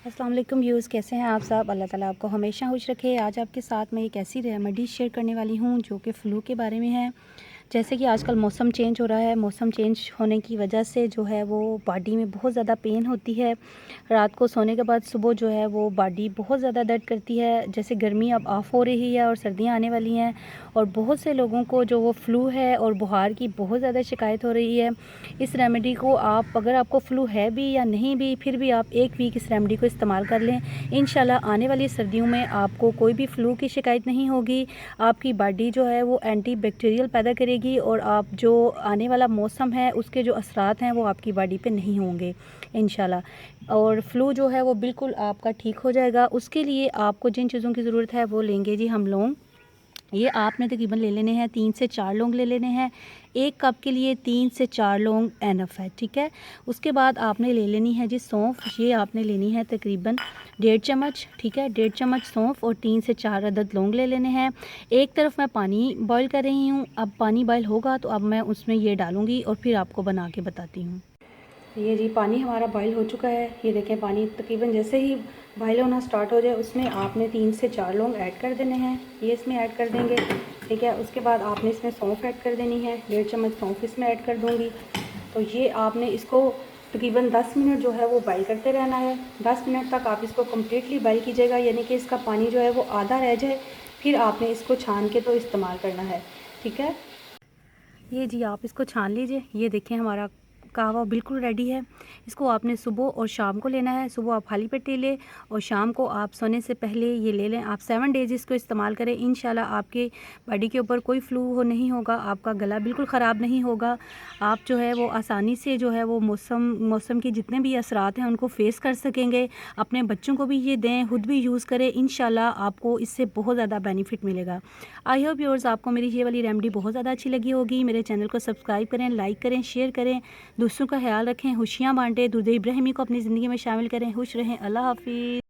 अस्सलाम वालेकुम व्यूज़, कैसे हैं आप सब। अल्लाह ताला आपको हमेशा खुश रखे। आज आपके साथ मैं एक ऐसी रेमेडी शेयर करने वाली हूँ जो कि फ़्लू के बारे में है। जैसे कि आजकल मौसम चेंज हो रहा है, मौसम चेंज होने की वजह से जो है वो बॉडी में बहुत ज़्यादा पेन होती है। रात को सोने के बाद सुबह जो है वो बॉडी बहुत ज़्यादा दर्द करती है। जैसे गर्मी अब ऑफ़ हो रही है और सर्दियाँ आने वाली हैं और बहुत से लोगों को जो वो फ़्लू है और बुखार की बहुत ज़्यादा शिकायत हो रही है। इस रेमेडी को आप, अगर आपको फ़्लू है भी या नहीं भी, फिर भी आप 1 वीक इस रेमेडी को इस्तेमाल कर लें। इंशाल्लाह आने वाली सर्दियों में आपको कोई भी फ़्लू की शिकायत नहीं होगी। आपकी बॉडी जो है वो एंटी बैक्टीरियल पैदा करेगी और आप जो आने वाला मौसम है उसके जो असरात हैं वो आपकी बॉडी पे नहीं होंगे इंशाल्लाह। और फ़्लू जो है वो बिल्कुल आपका ठीक हो जाएगा। उसके लिए आपको जिन चीज़ों की ज़रूरत है वो लेंगे जी हम लौंग। ये आपने तकरीबन ले लेने हैं 3 से 4 लौंग ले लेने हैं। 1 कप के लिए 3 से 4 लौंग एनफ है, ठीक है। उसके बाद आपने ले लेनी है जी सौंफ। ये आपने लेनी है तकरीबन 1.5 चम्मच, ठीक है। 1.5 चम्मच सौंफ और 3 से 4 अदद लौंग ले लेने हैं। एक तरफ मैं पानी बॉईल कर रही हूँ। अब पानी बॉईल होगा तो अब मैं उसमें ये डालूँगी और फिर आपको बना के बताती हूँ। ये जी पानी हमारा बॉईल हो चुका है। ये देखें पानी तकरीबन जैसे ही बॉईल होना स्टार्ट हो जाए उसमें आपने 3 से 4 लौंग ऐड कर देने हैं। ये इसमें ऐड कर देंगे, ठीक है। उसके बाद आपने इसमें सौंफ ऐड कर देनी है। 1.5 चम्मच सौंफ इसमें ऐड कर दूँगी। तो ये आपने इसको तकरीबन 10 मिनट जो है वो बॉईल करते रहना है। 10 मिनट तक आप इसको कम्प्लीटली बॉईल कीजिएगा, यानी कि इसका पानी जो है वो आधा रह जाए। फिर आपने इसको छान के तो इस्तेमाल करना है, ठीक है। ये जी आप इसको छान लीजिए। ये देखें हमारा कहवा बिल्कुल रेडी है। इसको आपने सुबह और शाम को लेना है। सुबह आप खाली पेट लें और शाम को आप सोने से पहले ये ले लें। आप 7 डेज़ इसको इस्तेमाल करें। इंशाल्लाह आपके बॉडी के ऊपर कोई फ़्लू हो नहीं होगा, आपका गला बिल्कुल ख़राब नहीं होगा। आप जो है वो आसानी से जो है वो मौसम के जितने भी असरात हैं उनको फ़ेस कर सकेंगे। अपने बच्चों को भी ये दें, खुद भी यूज़ करें। इंशाल्लाह आपको इससे बहुत ज़्यादा बेनिफिट मिलेगा। आई होप व्यूअर्स आपको मेरी ये वाली रेमेडी बहुत ज़्यादा अच्छी लगी होगी। मेरे चैनल को सब्सक्राइब करें, लाइक करें, शेयर करें, दूसरों का ख्याल रखें, खुशियाँ बांटें, दुरूद इब्राहिमी को अपनी ज़िंदगी में शामिल करें। खुश रहें। अल्लाह हाफ़िज़।